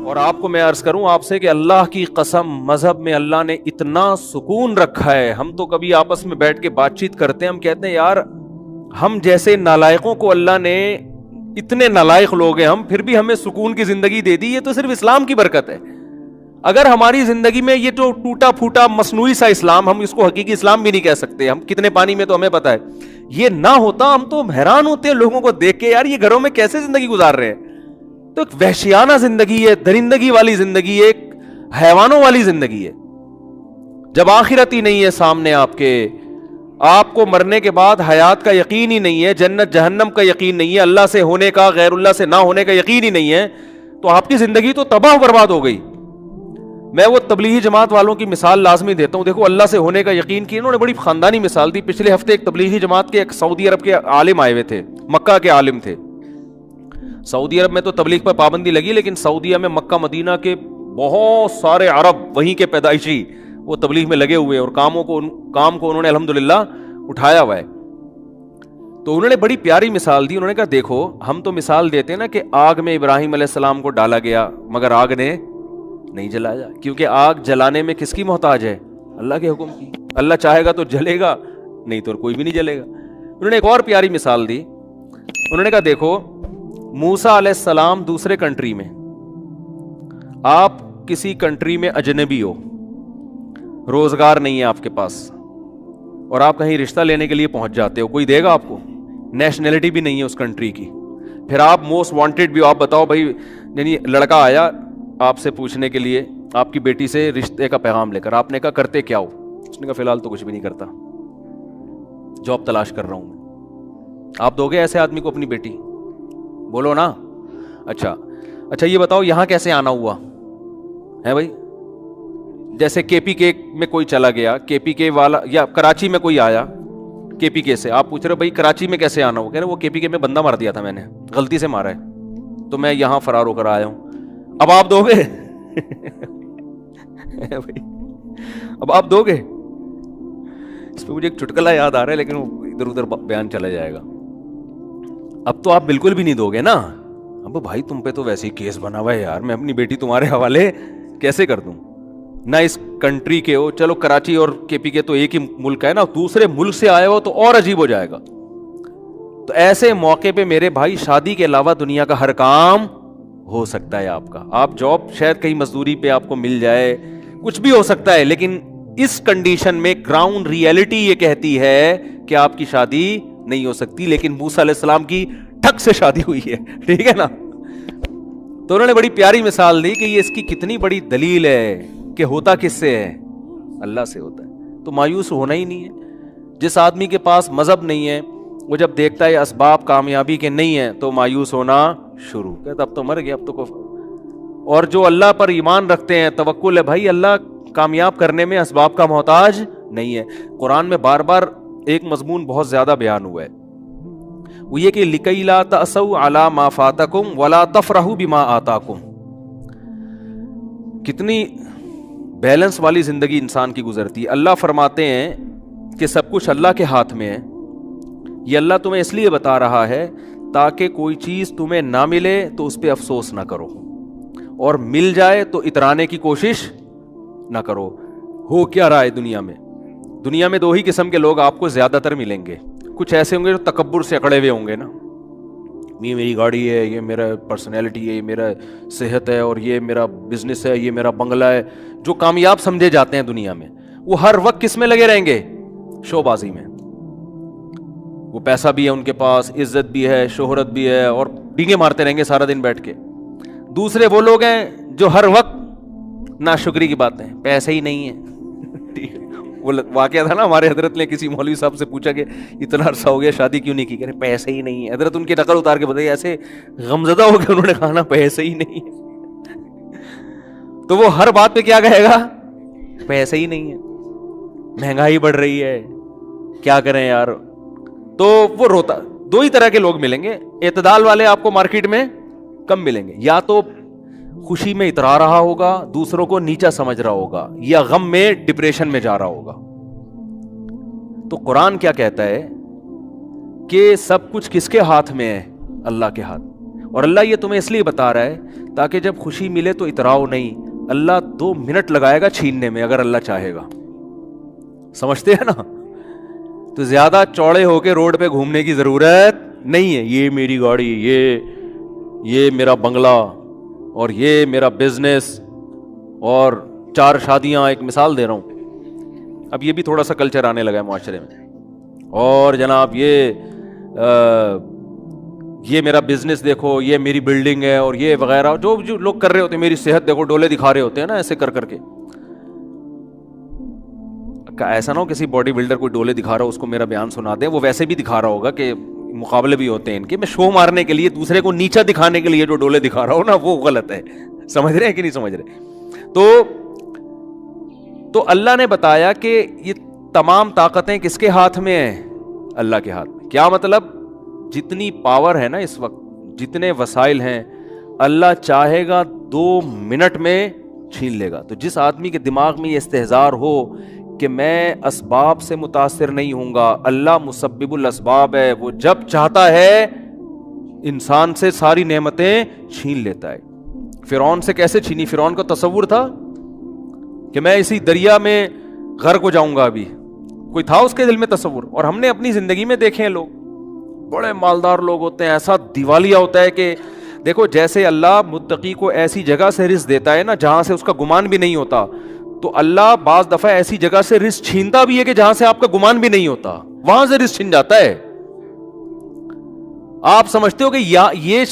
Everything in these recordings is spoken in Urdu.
اور آپ کو میں عرض کروں آپ سے کہ اللہ کی قسم مذہب میں اللہ نے اتنا سکون رکھا ہے. ہم تو کبھی آپس میں بیٹھ کے بات چیت کرتے ہیں, ہم کہتے ہیں یار ہم جیسے نالائقوں کو اللہ نے, اتنے نالائق لوگ ہیں ہم, پھر بھی ہمیں سکون کی زندگی دے دی. یہ تو صرف اسلام کی برکت ہے. اگر ہماری زندگی میں یہ جو ٹوٹا پھوٹا مصنوعی سا اسلام, ہم اس کو حقیقی اسلام بھی نہیں کہہ سکتے, ہم کتنے پانی میں تو ہمیں پتا ہے, یہ نہ ہوتا ہم تو حیران ہوتے ہیں لوگوں کو دیکھ کے, یار یہ گھروں میں کیسے زندگی گزار رہے ہیں. تو ایک وحشیانہ زندگی ہے, درندگی والی زندگی ہے, ایک حیوانوں والی زندگی ہے. جب آخرت ہی نہیں ہے سامنے آپ کے, آپ کو مرنے کے بعد حیات کا یقین ہی نہیں ہے, جنت جہنم کا یقین نہیں ہے, اللہ سے ہونے کا غیر اللہ سے نہ ہونے کا یقین ہی نہیں ہے, تو آپ کی زندگی تو تباہ برباد ہو گئی. میں وہ تبلیغی جماعت والوں کی مثال لازمی دیتا ہوں. دیکھو اللہ سے ہونے کا یقین کی انہوں نے بڑی خاندانی مثال دی. پچھلے ہفتے ایک تبلیغی جماعت کے ایک سعودی عرب کے عالم آئے ہوئے تھے, مکہ کے عالم تھے. سعودی عرب میں تو تبلیغ پر پابندی لگی, لیکن سعودیہ میں مکہ مدینہ کے بہت سارے عرب وہیں کے پیدائشی وہ تبلیغ میں لگے ہوئے ہیں, اور کام کو انہوں نے الحمدللہ اٹھایا ہوا ہے. تو انہوں نے بڑی پیاری مثال دی. انہوں نے کہا دیکھو ہم تو مثال دیتے ہیں نا کہ آگ میں ابراہیم علیہ السلام کو ڈالا گیا مگر آگ نے نہیں جلایا, کیونکہ آگ جلانے میں کس کی محتاج ہے؟ اللہ کے حکم کی. اللہ چاہے گا تو جلے گا, نہیں تو کوئی بھی نہیں جلے گا. انہوں نے ایک اور پیاری مثال دی. انہوں نے کہا دیکھو موسیٰ علیہ السلام دوسرے کنٹری میں, آپ کسی کنٹری میں اجنبی ہو, روزگار نہیں ہے آپ کے پاس, اور آپ کہیں رشتہ لینے کے لیے پہنچ جاتے ہو, کوئی دے گا آپ کو؟ نیشنلٹی بھی نہیں ہے اس کنٹری کی. پھر آپ موسٹ وانٹیڈ بھی ہو, آپ بتاؤ بھائی, یعنی لڑکا آیا آپ سے پوچھنے کے لیے آپ کی بیٹی سے رشتے کا پیغام لے کر, آپ نے کہا کرتے کیا ہو؟ اس نے کہا فی الحال تو کچھ بھی نہیں کرتا, جاب تلاش کر رہا ہوں میں. آپ دو گے ایسے آدمی کو اپنی بیٹی؟ بولو نا. اچھا یہ بتاؤ یہاں کیسے آنا ہوا ہے بھائی؟ جیسے کے پی کے میں کوئی چلا گیا, کے پی کے والا, یا کراچی میں کوئی آیا کے پی کے سے, آپ پوچھ رہے ہو بھائی کراچی میں کیسے آنا ہوا؟ کہہ رہے وہ کے پی کے میں بندہ مار دیا تھا میں نے, غلطی سے مارا ہے, تو میں یہاں فرار ہو کر آیا ہوں. اب آپ دو گے؟ اب آپ دو گے؟ اس پہ مجھے ایک چٹکلا یاد آ رہا ہے, لیکن وہ ادھر ادھر بیان چلا جائے گا. اب تو آپ بالکل بھی نہیں دو گے نا. اب بھائی تم پہ تو ویسے ہی کیس بنا ہوا ہے یار, میں اپنی بیٹی تمہارے حوالے کیسے کر دوں؟ نہ اس کنٹری کے ہو, چلو کراچی اور کے پی کے تو ایک ہی ملک ہے نا, دوسرے ملک سے آئے ہو تو اور عجیب ہو جائے گا. تو ایسے موقع پہ میرے بھائی شادی کے علاوہ دنیا کا ہر کام ہو سکتا ہے آپ کا. آپ جاب شاید کہیں مزدوری پہ آپ کو مل جائے, کچھ بھی ہو سکتا ہے, لیکن اس کنڈیشن میں گراؤنڈ ریئلٹی یہ کہتی ہے کہ آپ کی شادی نہیں ہو سکتی. لیکن موسیٰ علیہ السلام کی ٹھک سے شادی ہوئی ہے, ٹھیک ہے نا. تو انہوں نے بڑی پیاری مثال دی کہ یہ اس کی کتنی بڑی دلیل ہے کہ ہوتا کس سے ہے؟ اللہ سے ہوتا ہے. تو مایوس ہونا ہی نہیں ہے. جس آدمی کے پاس مذہب نہیں ہے وہ جب دیکھتا ہے اسباب کامیابی کے نہیں ہیں تو مایوس ہونا شروع, کہتا اب تو مر گیا, اب تو اور جو اللہ پر ایمان رکھتے ہیں, توکل ہے بھائی, اللہ کامیاب کرنے میں اسباب کا محتاج نہیں ہے. قرآن میں بار بار ایک مضمون بہت زیادہ بیان ہوا ہے, وہ یہ کہ لِكَيْ لَا تَأْسَوْا عَلَى مَا فَاتَكُمْ وَلَا تَفْرَحُوا بِمَا آتَاكُمْ. کتنی بیلنس والی زندگی انسان کی گزرتی ہے. اللہ فرماتے ہیں کہ سب کچھ اللہ کے ہاتھ میں ہے. یہ اللہ تمہیں اس لیے بتا رہا ہے تاکہ کوئی چیز تمہیں نہ ملے تو اس پہ افسوس نہ کرو, اور مل جائے تو اترانے کی کوشش نہ کرو. ہو کیا رہا ہے دنیا میں؟ دنیا میں دو ہی قسم کے لوگ آپ کو زیادہ تر ملیں گے. کچھ ایسے ہوں گے جو تکبر سے اکڑے ہوئے ہوں گے نا, یہ میری گاڑی ہے, یہ میرا پرسنالٹی ہے, یہ میرا صحت ہے, اور یہ میرا بزنس ہے, یہ میرا بنگلہ ہے. جو کامیاب سمجھے جاتے ہیں دنیا میں, وہ ہر وقت کس میں لگے رہیں گے؟ شو بازی میں. وہ پیسہ بھی ہے ان کے پاس, عزت بھی ہے, شہرت بھی ہے, اور ڈینگے مارتے رہیں گے سارا دن بیٹھ کے. دوسرے وہ لوگ ہیں جو ہر وقت ناشکری کی باتیں, پیسے ہی نہیں ہے. وہ واقعہ تھا نا, ہمارے حضرت نے کسی مولوی صاحب سے پوچھا کہ اتنا عرصہ ہو گیا شادی کیوں نہیں کی؟ کہہ رہے پیسے ہی نہیں ہے. حضرت ان کی نقل اتار کے بتائیے, ایسے غمزدہ ہو کے انہوں نے کہا نا پیسے ہی نہیں ہے. تو وہ ہر بات پہ کیا کہے گا؟ پیسے ہی نہیں ہے, مہنگائی بڑھ رہی ہے, کیا کریں یار. تو وہ روتا. دو ہی طرح کے لوگ ملیں گے. اعتدال والے آپ کو مارکیٹ میں کم ملیں گے, یا تو خوشی میں اترا رہا ہوگا, دوسروں کو نیچا سمجھ رہا ہوگا, یا غم میں ڈپریشن میں جا رہا ہوگا. تو قرآن کیا کہتا ہے کہ سب کچھ کس کے ہاتھ میں ہے؟ اللہ کے ہاتھ. اور اللہ یہ تمہیں اس لیے بتا رہا ہے تاکہ جب خوشی ملے تو اتراؤ نہیں. اللہ 2 منٹ لگائے گا چھیننے میں اگر اللہ چاہے گا. سمجھتے ہیں نا؟ تو زیادہ چوڑے ہو کے روڈ پہ گھومنے کی ضرورت نہیں ہے. یہ میری گاڑی, یہ میرا بنگلہ, اور یہ میرا بزنس, اور 4 شادیاں. ایک مثال دے رہا ہوں, اب یہ بھی تھوڑا سا کلچر آنے لگا ہے معاشرے میں. اور جناب یہ میرا بزنس دیکھو, یہ میری بلڈنگ ہے, اور یہ وغیرہ جو لوگ کر رہے ہوتے ہیں. میری صحت دیکھو, ڈولے دکھا رہے ہوتے ہیں نا ایسے کر کے. ایسا نہ ہو کسی باڈی بلڈر کوئی ڈولے دکھا رہا ہو اس کو میرا بیان سنا دیں. وہ ویسے بھی دکھا رہا ہوگا کہ مقابلے بھی ہوتے ہیں ان کے. میں شو مارنے کے لیے, دوسرے کو نیچا دکھانے کے لیے جو ڈولے دکھا رہا ہوں نا, وہ غلط ہے. سمجھ رہے ہیں کہ نہیں سمجھ رہے؟ تو اللہ نے بتایا کہ یہ تمام طاقتیں کس کے ہاتھ میں ہیں؟ اللہ کے ہاتھ میں. کیا مطلب؟ جتنی پاور ہے نا اس وقت, جتنے وسائل ہیں, اللہ چاہے گا 2 منٹ میں چھین لے گا. تو جس آدمی کے دماغ میں یہ استحضار ہو کہ میں اسباب سے متاثر نہیں ہوں گا, اللہ مسبب الاسباب ہے, وہ جب چاہتا ہے انسان سے ساری نعمتیں چھین لیتا ہے. فرعون سے کیسے چھینی؟ فرعون کو تصور تھا کہ میں اسی دریا میں غرق ہو جاؤں گا. ابھی کوئی تھا اس کے دل میں تصور؟ اور ہم نے اپنی زندگی میں دیکھے ہیں, لوگ بڑے مالدار لوگ ہوتے ہیں, ایسا دیوالیہ ہوتا ہے کہ دیکھو جیسے اللہ متقی کو ایسی جگہ سے رزق دیتا ہے نا جہاں سے اس کا گمان بھی نہیں ہوتا, تو اللہ بعض دفعہ ایسی جگہ سے رزق چھینتا بھی ہے کہ جہاں سے آپ کا گمان بھی نہیں ہوتا, وہاں سے رزق چھین جاتا ہے. آپ سمجھتے ہو کہ یہ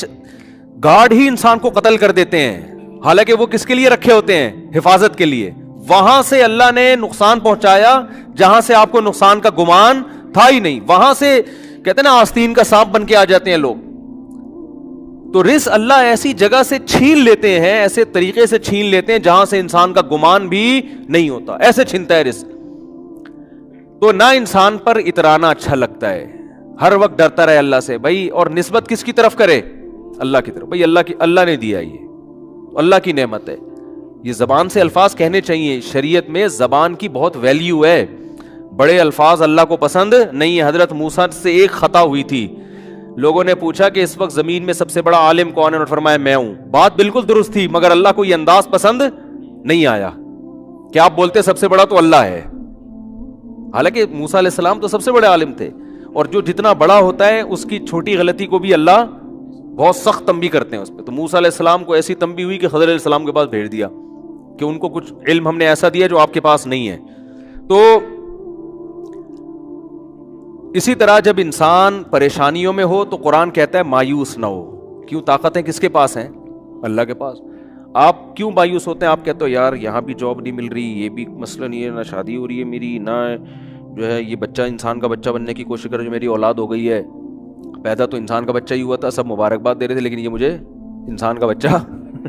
گارڈ ہی انسان کو قتل کر دیتے ہیں, حالانکہ وہ کس کے لیے رکھے ہوتے ہیں؟ حفاظت کے لیے. وہاں سے اللہ نے نقصان پہنچایا جہاں سے آپ کو نقصان کا گمان تھا ہی نہیں. وہاں سے کہتے ہیں نا آستین کا سانپ بن کے آ جاتے ہیں لوگ. تو رزق اللہ ایسی جگہ سے چھین لیتے ہیں, ایسے طریقے سے چھین لیتے ہیں جہاں سے انسان کا گمان بھی نہیں ہوتا. ایسے چھینتا ہے رزق. تو نہ انسان پر اترانا اچھا لگتا ہے, ہر وقت ڈرتا رہے اللہ سے بھائی. اور نسبت کس کی طرف کرے؟ اللہ کی طرف. بھائی اللہ نے دیا, یہ اللہ کی نعمت ہے. یہ زبان سے الفاظ کہنے چاہیے. شریعت میں زبان کی بہت ویلیو ہے. بڑے الفاظ اللہ کو پسند نہیں ہے. حضرت موسیٰ سے ایک خطا ہوئی تھی, لوگوں نے پوچھا کہ اس وقت زمین میں سب سے بڑا عالم کون ہے, اور فرمایا میں ہوں. بات بالکل درست تھی, مگر اللہ کو یہ انداز پسند نہیں آیا کہ آپ بولتے سب سے بڑا تو اللہ ہے. حالانکہ موسیٰ علیہ السلام تو سب سے بڑے عالم تھے, اور جو جتنا بڑا ہوتا ہے اس کی چھوٹی غلطی کو بھی اللہ بہت سخت تنبیہ کرتے ہیں اس پہ. تو موسیٰ علیہ السلام کو ایسی تنبیہ ہوئی کہ خضر علیہ السلام کے پاس بھیج دیا کہ ان کو کچھ علم ہم نے ایسا دیا جو آپ کے پاس نہیں ہے. تو اسی طرح جب انسان پریشانیوں میں ہو تو قرآن کہتا ہے مایوس نہ ہو. کیوں؟ طاقتیں کس کے پاس ہیں؟ اللہ کے پاس. آپ کیوں مایوس ہوتے ہیں؟ آپ کہتے ہو یار یہاں بھی جاب نہیں مل رہی, یہ بھی مسئلہ نہیں ہے, نہ شادی ہو رہی ہے میری, نہ جو ہے یہ بچہ انسان کا بچہ بننے کی کوشش کر, جو میری اولاد ہو گئی ہے. پیدا تو انسان کا بچہ ہی ہوا تھا, سب مبارکباد دے رہے تھے, لیکن یہ مجھے انسان کا بچہ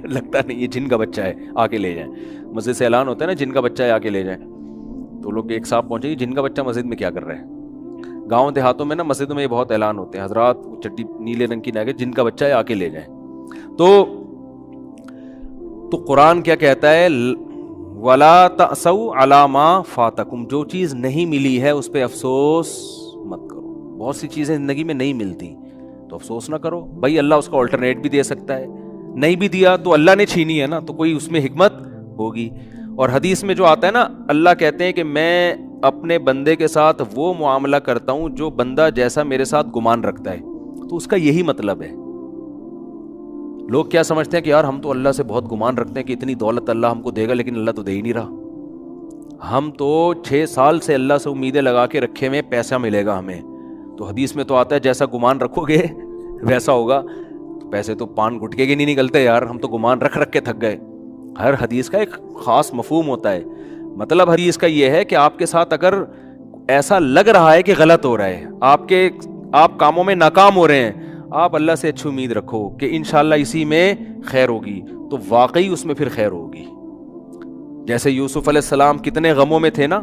لگتا نہیں, یہ جن کا بچہ ہے, آ کے لے جائیں. مسجد سے اعلان ہوتا ہے نا جن کا بچہ ہے آ کے لے جائیں. تو لوگ ایک صاحب پہنچے, جن کا بچہ مسجد میں کیا کر رہے ہیں؟ گاؤں دیہاتوں میں نا مسجد میں یہ بہت اعلان ہوتے ہیں, حضرات چٹی نیلے رنگ کی نہ جن کا بچہ ہے آ کے لے جائیں. تو قرآن کیا کہتا ہے؟ وَلَا تَأْسَوْا عَلَىٰ مَا فَاتَكُمْ. جو چیز نہیں ملی ہے اس پہ افسوس مت کرو. بہت سی چیزیں زندگی میں نہیں ملتی تو افسوس نہ کرو. بھائی اللہ اس کو الٹرنیٹ بھی دے سکتا ہے, نہیں بھی دیا تو اللہ نے چھینی ہے نا, تو کوئی اس میں حکمت ہوگی. اور حدیث میں جو آتا ہے نا, اللہ کہتے ہیں کہ میں اپنے بندے کے ساتھ وہ معاملہ کرتا ہوں جو بندہ جیسا میرے ساتھ گمان رکھتا ہے. تو اس کا یہی مطلب ہے. لوگ کیا سمجھتے ہیں کہ یار ہم تو اللہ سے بہت گمان رکھتے ہیں کہ اتنی دولت اللہ ہم کو دے گا, لیکن اللہ تو دے ہی نہیں رہا. ہم تو 6 سال سے اللہ سے امیدیں لگا کے رکھے ہوئے پیسہ ملے گا ہمیں. تو حدیث میں تو آتا ہے جیسا گمان رکھو گے ویسا ہوگا. پیسے تو پان گٹکے کے نہیں نکلتے یار, ہم تو گمان رکھ کے تھک گئے. ہر حدیث کا ایک خاص مفہوم ہوتا ہے. مطلب حدیث کا یہ ہے کہ آپ کے ساتھ اگر ایسا لگ رہا ہے کہ غلط ہو رہا ہے, آپ کاموں میں ناکام ہو رہے ہیں, آپ اللہ سے اچھی امید رکھو کہ انشاءاللہ اسی میں خیر ہوگی, تو واقعی اس میں پھر خیر ہوگی. جیسے یوسف علیہ السلام کتنے غموں میں تھے نا,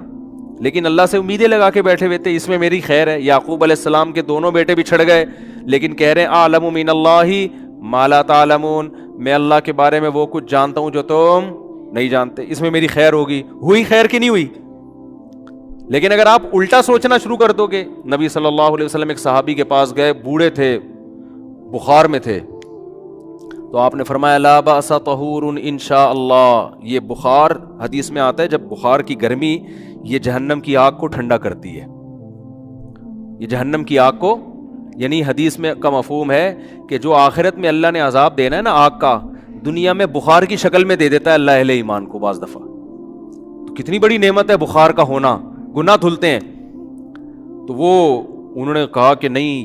لیکن اللہ سے امیدیں لگا کے بیٹھے ہوئے تھے, اس میں میری خیر ہے. یعقوب علیہ السلام کے دونوں بیٹے بھی چھڑ گئے, لیکن کہہ رہے ہیں اعلم من اللہ ما لا تعلمون, میں اللہ کے بارے میں وہ کچھ جانتا ہوں جو تم نہیں جانتے, اس میں میری خیر ہوگی. ہوئی خیر کی نہیں ہوئی؟ لیکن اگر آپ الٹا سوچنا شروع کر دو گے, نبی صلی اللہ علیہ وسلم ایک صحابی کے پاس گئے, بوڑھے تھے, بخار میں تھے, تو آپ نے فرمایا لا باس طہور انشاء اللہ. یہ بخار حدیث میں آتا ہے جب بخار کی گرمی یہ جہنم کی آگ کو ٹھنڈا کرتی ہے. یہ جہنم کی آگ کو، یعنی حدیث میں کا مفہوم ہے کہ جو آخرت میں اللہ نے عذاب دینا ہے نا آگ کا، دنیا میں بخار کی شکل میں دے دیتا ہے اللہ اہل ایمان کو بعض دفعہ. تو کتنی بڑی نعمت ہے بخار کا ہونا، گناہ دھلتے ہیں. تو وہ انہوں نے کہا کہ نہیں،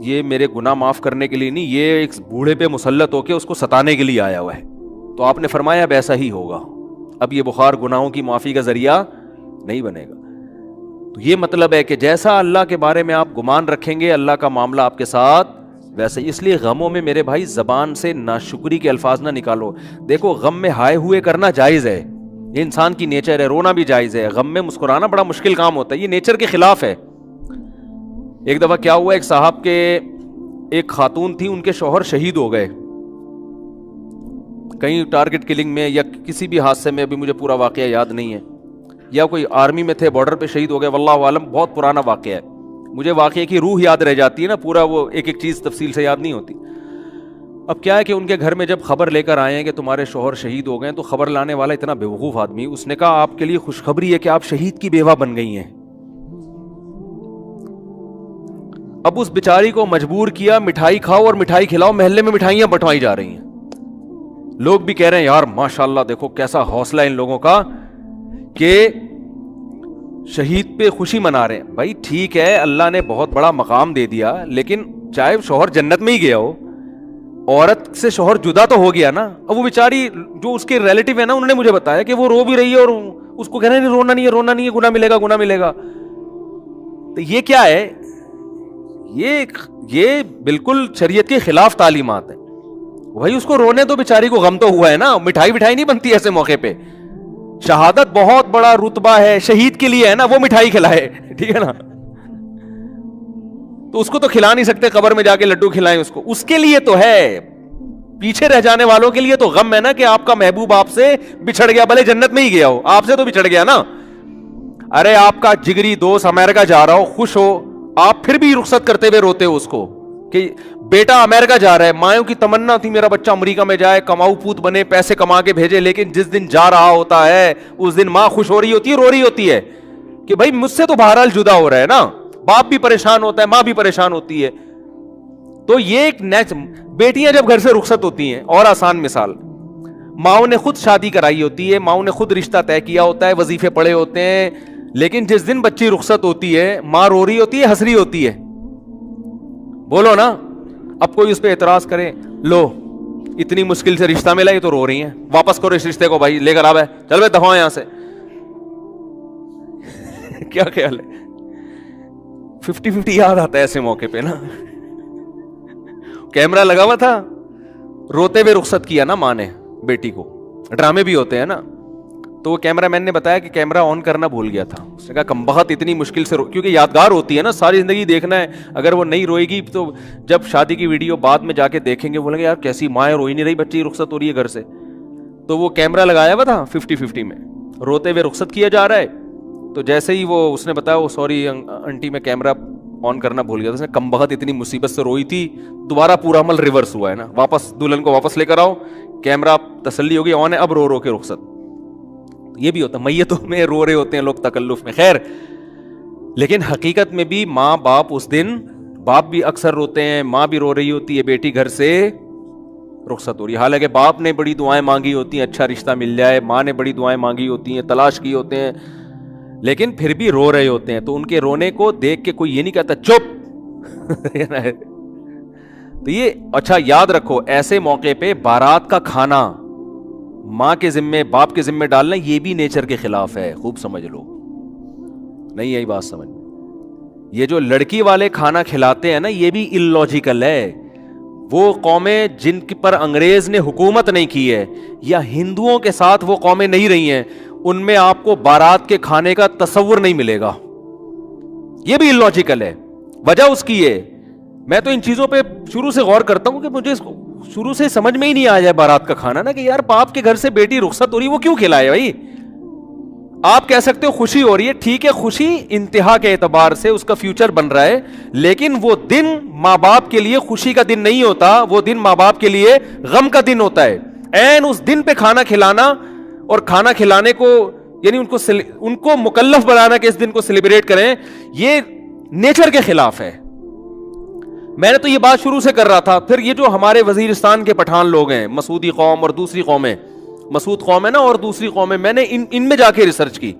یہ میرے گناہ معاف کرنے کے لیے نہیں، یہ ایک بوڑھے پہ مسلط ہو کے اس کو ستانے کے لیے آیا ہوا ہے. تو آپ نے فرمایا اب ایسا ہی ہوگا، اب یہ بخار گناہوں کی معافی کا ذریعہ نہیں بنے گا. تو یہ مطلب ہے کہ جیسا اللہ کے بارے میں آپ گمان رکھیں گے اللہ کا معاملہ آپ کے ساتھ ویسے. اس لیے غموں میں میرے بھائی زبان سے ناشکری کے الفاظ نہ نکالو. دیکھو غم میں ہائے ہوئے کرنا جائز ہے، یہ انسان کی نیچر ہے، رونا بھی جائز ہے. غم میں مسکرانا بڑا مشکل کام ہوتا ہے، یہ نیچر کے خلاف ہے. ایک دفعہ کیا ہوا، ایک صاحب کے ایک خاتون تھی، ان کے شوہر شہید ہو گئے کہیں ٹارگٹ کلنگ میں یا کسی بھی حادثے میں، ابھی مجھے پورا واقعہ یاد نہیں ہے، یا کوئی آرمی میں تھے بارڈر پہ شہید ہو گئے، واللہ عالم بہت پرانا واقعہ ہے. مجھے واقعے کی روح یاد رہ جاتی ہے نا، پورا وہ ایک ایک چیز تفصیل سے یاد نہیں ہوتی. اب کیا ہے کہ ان کے گھر میں جب خبر لے کر آئے ہیں کہ تمہارے شوہر شہید ہو گئے، تو خبر لانے والا اتنا بیوقوف آدمی، اس نے کہا آپ کے لیے خوشخبری ہے کہ آپ شہید کی بیوہ بن گئی ہیں. اب اس بیچاری کو مجبور کیا مٹھائی کھاؤ اور مٹھائی کھلاؤ، محلے میں مٹھائیاں بٹوائی جا رہی ہیں. لوگ بھی کہہ رہے ہیں یار ماشاءاللہ دیکھو کیسا حوصلہ ان لوگوں کا کہ شہید پہ خوشی منا رہے ہیں. بھائی ٹھیک ہے، اللہ نے بہت بڑا مقام دے دیا، لیکن چاہے شوہر جنت میں ہی گیا ہو، عورت سے شوہر جدا تو ہو گیا نا. اب وہ بیچاری جو اس کے ریلیٹیو ہے نا، انہوں نے مجھے بتایا کہ وہ رو بھی رہی ہے اور اس کو کہہ رہے ہیں رونا نہیں ہے، رونا نہیں ہے، گناہ ملے گا، گناہ ملے گا. تو یہ کیا ہے؟ یہ بالکل شریعت کے خلاف تعلیمات ہیں. بھائی اس کو رونے تو بیچاری کو غم تو ہوا ہے نا، مٹھائی بٹھائی نہیں بنتی ایسے موقع پہ. شہادت بہت بڑا رتبہ ہے، شہید کے لیے ہے نا، وہ مٹھائی کھلائے، ٹھیک ہے نا. تو اس کو تو کھلا نہیں سکتے، قبر میں جا کے لڈو کھلائیں اس کو، اس کے لیے تو ہے. پیچھے رہ جانے والوں کے لیے تو غم ہے نا کہ آپ کا محبوب آپ سے بچھڑ گیا، بھلے جنت میں ہی گیا ہو، آپ سے تو بچھڑ گیا نا. ارے آپ کا جگری دوست امریکہ جا رہا ہو، خوش ہو، آپ پھر بھی رخصت کرتے ہوئے روتے ہو اس کو کہ بیٹا امریکہ جا رہا ہے. مایوں کی تمنا تھی میرا بچہ امریکہ میں جائے، کماؤ پوت بنے، پیسے کما کے بھیجے، لیکن جس دن جا رہا ہوتا ہے اس دن ماں خوش ہو رہی ہوتی ہے، رو رہی ہوتی ہے کہ بھائی مجھ سے تو بہرحال جدا ہو رہا ہے نا. باپ بھی پریشان ہوتا ہے، ماں بھی پریشان ہوتی ہے. تو یہ ایک بیٹیاں جب گھر سے رخصت ہوتی ہیں، اور آسان مثال، ماؤں نے خود شادی کرائی ہوتی ہے، ماؤں نے خود رشتہ طے کیا ہوتا ہے، وظیفے پڑے ہوتے ہیں، لیکن جس دن بچی رخصت ہوتی ہے ماں رو رہی ہوتی ہے، ہنس رہی ہوتی ہے. بولو نا. اب کوئی اس پہ اعتراض کرے، لو اتنی مشکل سے رشتہ ملا، یہ تو رو رہی ہیں، واپس کرو اس رشتے کو، بھائی لے کر آ بھائی، چل بھائی دفاع یہاں سے. کیا خیال ہے؟ 50-50 یاد آتا ہے ایسے موقع پہ نا. کیمرہ لگا ہوا تھا، روتے ہوئے رخصت کیا نا ماں نے بیٹی کو. ڈرامے بھی ہوتے ہیں نا. تو وہ کیمرہ مین نے بتایا کہ کیمرہ آن کرنا بھول گیا تھا. اس نے کہا کم بخت اتنی مشکل سے کیونکہ یادگار ہوتی ہے نا، ساری زندگی دیکھنا ہے. اگر وہ نہیں روئے گی تو جب شادی کی ویڈیو بعد میں جا کے دیکھیں گے بولیں گے یار کیسی ماں ہے، روئی نہیں رہی، بچی رخصت ہو رہی ہے گھر سے. تو وہ کیمرہ لگایا ہوا تھا 50-50 میں، روتے ہوئے رخصت کیا جا رہا ہے. تو جیسے ہی وہ اس نے بتایا وہ سوری آنٹی میں کیمرہ آن کرنا بھول گیا تھا. اس نے کم بخت اتنی مصیبت سے روئی تھی، دوبارہ پورا عمل ریورس ہوا ہے نا. واپس دلہن کو واپس لے کر آؤ، کیمرہ تسلی ہوگی آن ہے، اب رو رو کے رخصت. یہ بھی ہوتا ہے، میتوں میں رو رہے ہوتے ہیں لوگ تکلف میں. خیر، لیکن حقیقت میں بھی ماں باپ اس دن، باپ بھی اکثر روتے ہیں، ماں بھی رو رہی ہوتی ہے، بیٹی گھر سے رخصت ہو رہی ہے. حالانکہ باپ نے بڑی دعائیں مانگی ہوتی ہیں اچھا رشتہ مل جائے، ماں نے بڑی دعائیں مانگی ہوتی ہیں، تلاش کی ہوتے ہیں، لیکن پھر بھی رو رہے ہوتے ہیں. تو ان کے رونے کو دیکھ کے کوئی یہ نہیں کہتا چپ. تو یہ اچھا یاد رکھو، ایسے موقع پہ بارات کا کھانا ماں کے ذمے، باپ کے ذمے ڈالنا، یہ بھی نیچر کے خلاف ہے. خوب سمجھ لو، نہیں یہی بات سمجھ. یہ جو لڑکی والے کھانا کھلاتے ہیں نا، یہ بھی اللاجیکل ہے. وہ قومیں جن پر انگریز نے حکومت نہیں کی ہے، یا ہندوؤں کے ساتھ وہ قومیں نہیں رہی ہیں، ان میں آپ کو بارات کے کھانے کا تصور نہیں ملے گا. یہ بھی اللاجیکل ہے. وجہ اس کی ہے، میں تو ان چیزوں پہ شروع سے غور کرتا ہوں کہ مجھے اس کو شروع سے سمجھ میں ہی نہیں آیا بارات کا کھانا نا، کہ یار باپ کے گھر سے بیٹی رخصت ہو رہی، وہ کیوں کھلائے بھائی؟ آپ کہہ سکتے ہو خوشی ہو رہی ہے، ٹھیک ہے، خوشی انتہا کے اعتبار سے اس کا فیوچر بن رہا ہے، لیکن وہ دن ماں باپ کے لیے خوشی کا دن نہیں ہوتا، وہ دن ماں باپ کے لیے غم کا دن ہوتا ہے. این اس دن پہ کھانا کھلانا اور کھانا کھلانے کو یعنی ان کو مکلف بنانا کہ اس دن کو سیلیبریٹ کریں، یہ نیچر کے خلاف ہے. میں نے تو یہ بات شروع سے کر رہا تھا. پھر یہ جو ہمارے وزیرستان کے پٹھان لوگ ہیں، مسعودی قوم اور دوسری قومیں، مسعود قوم ہے نا اور دوسری قومیں، میں نے ان میں جا کے ریسرچ کی.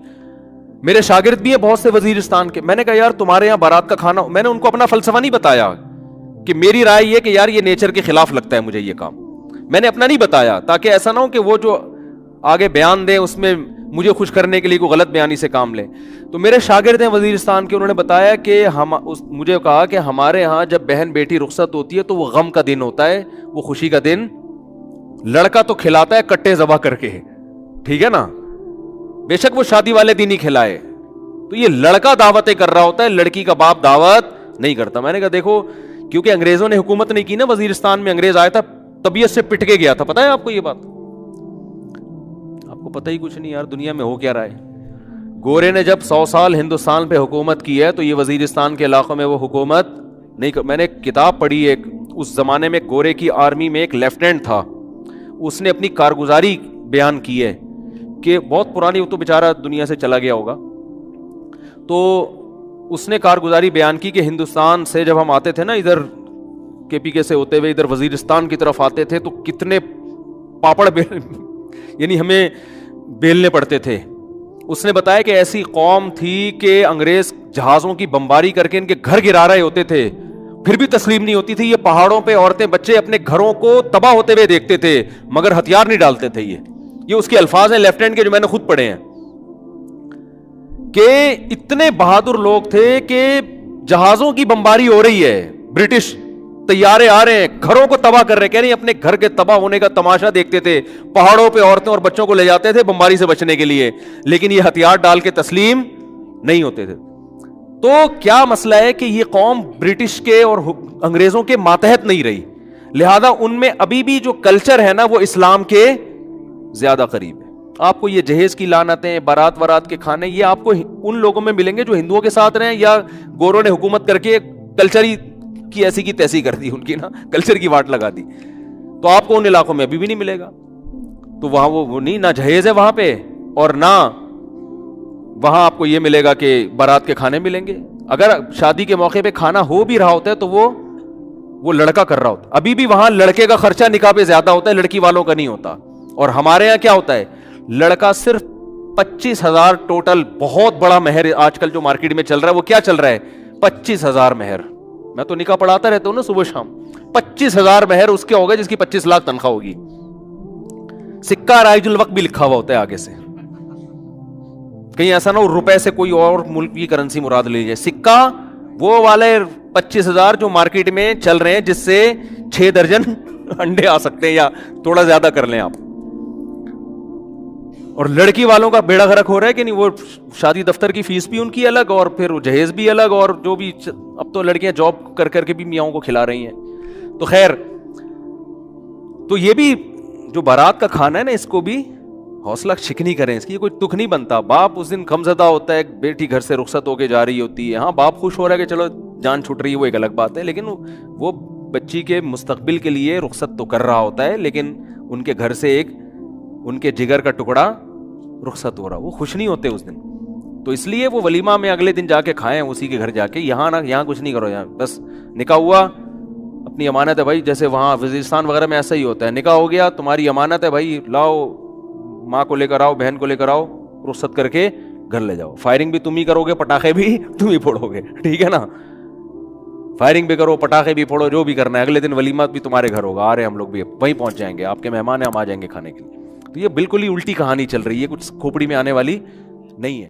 میرے شاگرد بھی ہیں بہت سے وزیرستان کے. میں نے کہا یار تمہارے یہاں بارات کا کھانا، میں نے ان کو اپنا فلسفہ نہیں بتایا کہ میری رائے یہ کہ یار یہ نیچر کے خلاف لگتا ہے مجھے یہ کام، میں نے اپنا نہیں بتایا تاکہ ایسا نہ ہو کہ وہ جو آگے بیان دیں اس میں مجھے خوش کرنے کے لیے کوئی غلط بیانی سے کام لیں. تو میرے شاگرد ہیں وزیرستان کے، انہوں نے بتایا کہ مجھے کہا کہ ہمارے ہاں جب بہن بیٹی رخصت ہوتی ہے تو وہ غم کا دن ہوتا ہے، وہ خوشی کا دن. لڑکا تو کھلاتا ہے کٹے ذبح کر کے، ٹھیک ہے نا، بے شک وہ شادی والے دن ہی کھلائے، تو یہ لڑکا دعوتیں کر رہا ہوتا ہے، لڑکی کا باپ دعوت نہیں کرتا. میں نے کہا دیکھو، کیونکہ انگریزوں نے حکومت نہیں کی نا وزیرستان میں، انگریز آیا تھا طبیعت سے پٹ کے گیا تھا. پتا ہے آپ کو یہ بات؟ آپ کو پتہ ہی کچھ نہیں یار دنیا میں ہو کیا رہا ہے. گورے نے جب 100 سال ہندوستان پہ حکومت کی ہے تو یہ وزیرستان کے علاقوں میں وہ حکومت نہیں میں نے ایک کتاب پڑھی، ایک اس زمانے میں گورے کی آرمی میں ایک لیفٹیننٹ تھا، اس نے اپنی کارگزاری بیان کی ہے کہ بہت پرانی، وہ تو بیچارہ دنیا سے چلا گیا ہوگا، تو اس نے کارگزاری بیان کی کہ ہندوستان سے جب ہم آتے تھے نا ادھر کے پی کے سے ہوتے ہوئے ادھر وزیرستان کی طرف آتے تھے تو کتنے پاپڑ یعنی ہمیں بیلنے پڑتے تھے. اس نے بتایا کہ ایسی قوم تھی کہ انگریز جہازوں کی بمباری کر کے ان کے گھر گرا رہے ہوتے تھے، پھر بھی تسلیم نہیں ہوتی تھی. یہ پہاڑوں پہ عورتیں بچے اپنے گھروں کو تباہ ہوتے ہوئے دیکھتے تھے مگر ہتھیار نہیں ڈالتے تھے. یہ اس کے الفاظ ہیں لیفٹیننٹ کے جو میں نے خود پڑھے ہیں کہ اتنے بہادر لوگ تھے کہ جہازوں کی بمباری ہو رہی ہے، برٹش طیارے آ رہے ہیں، گھروں کو تباہ کر رہے ہیں، کہہ رہے ہیں اپنے گھر کے تباہ ہونے کا تماشا دیکھتے تھے، پہاڑوں پہ عورتیں اور بچوں کو لے جاتے تھے بمباری سے بچنے کے لیے، لیکن یہ ہتھیار ڈال کے تسلیم نہیں ہوتے تھے. تو کیا مسئلہ ہے کہ یہ قوم برٹش کے اور انگریزوں کے ماتحت نہیں رہی، لہذا ان میں ابھی بھی جو کلچر ہے نا وہ اسلام کے زیادہ قریب ہے. آپ کو یہ جہیز کی لعنتیں، بارات ورات کے کھانے، یہ آپ کو ان لوگوں میں ملیں گے جو ہندوؤں کے ساتھ رہے یا گوروں نے حکومت کر کے کلچر ہی کی ایسی کی تیسی کر دی، ان کی نا کلچر کی واٹ لگا دی، تو آپ کو ان علاقوں میں ابھی بھی نہیں ملے گا. تو وہاں وہ نہیں، نہ جہیز ہے وہاں پہ اور نہ وہاں آپ کو یہ ملے گا کہ بارات کے کھانے ملیں گے. اگر شادی کے موقع پہ کھانا ہو بھی رہا ہوتا ہے تو وہ لڑکا کر رہا ہوتا. ابھی بھی وہاں لڑکے کا خرچہ نکاح پہ زیادہ ہوتا ہے، لڑکی والوں کا نہیں ہوتا. اور ہمارے یہاں کیا ہوتا ہے، لڑکا صرف 25,000 ٹوٹل، بہت بڑا مہر آج کل جو مارکیٹ میں چل رہا ہے. وہ کیا چل رہا ہے؟ 25,000 مہر. میں تو نکاح پڑھاتا رہتا ہوں نا صبح شام. 25,000 مہر اس کے ہوگا جس کی 25 لاکھ تنخواہ ہوگی. سکہ رائج الوقت بھی لکھا ہوا ہوتا ہے آگے سے، کہیں ایسا نہ ہو روپے سے کوئی اور ملک کی کرنسی مراد لے لیجیے. سکہ وہ والے 25,000 جو مارکیٹ میں چل رہے ہیں جس سے 6 درجن انڈے آ سکتے ہیں یا تھوڑا زیادہ کر لیں آپ. اور لڑکی والوں کا بیڑا غرق ہو رہا ہے کہ نہیں، وہ شادی دفتر کی فیس بھی ان کی الگ اور پھر جہیز بھی الگ، اور جو بھی اب تو لڑکیاں جاب کر کر کے بھی میاؤں کو کھلا رہی ہیں. تو خیر، تو یہ بھی جو بارات کا کھانا ہے نا، اس کو بھی حوصلہ شکنی کریں، اس کی کوئی دکھ نہیں بنتا. باپ اس دن غمزدہ ہوتا ہے، بیٹی گھر سے رخصت ہو کے جا رہی ہوتی ہے. ہاں باپ خوش ہو رہا ہے کہ چلو جان چھوٹ رہی ہے، وہ ایک الگ بات ہے، لیکن وہ بچی کے مستقبل کے لیے رخصت تو کر رہا ہوتا ہے، لیکن ان کے گھر سے ایک ان کے جگر کا ٹکڑا رخصت ہو رہا، وہ خوش نہیں ہوتے اس دن. تو اس لیے وہ ولیمہ میں اگلے دن جا کے کھائیں اسی کے گھر جا کے. یہاں کچھ نہیں کرو، یہاں بس نکاح ہوا، اپنی امانت ہے بھائی. جیسے وہاں وزیرستان وغیرہ میں ایسا ہی ہوتا ہے، نکاح ہو گیا تمہاری امانت ہے بھائی، لاؤ ماں کو لے کر آؤ، بہن کو لے کر آؤ، رخصت کر کے گھر لے جاؤ. فائرنگ بھی تم ہی کرو گے، پٹاخے بھی تم ہی پھوڑو گے، ٹھیک ہے نا. فائرنگ بھی کرو، پٹاخے بھی پھوڑو، جو بھی کرنا ہے. اگلے دن ولیمہ بھی تمہارے گھر ہوگا، آ رہے ہم لوگ بھی وہیں پہنچ جائیں گے، آپ کے مہمان ہیں، ہم آ جائیں گے کھانے کے لیے. تو یہ بالکل ہی الٹی کہانی چل رہی ہے، کچھ کھوپڑی میں آنے والی نہیں ہے.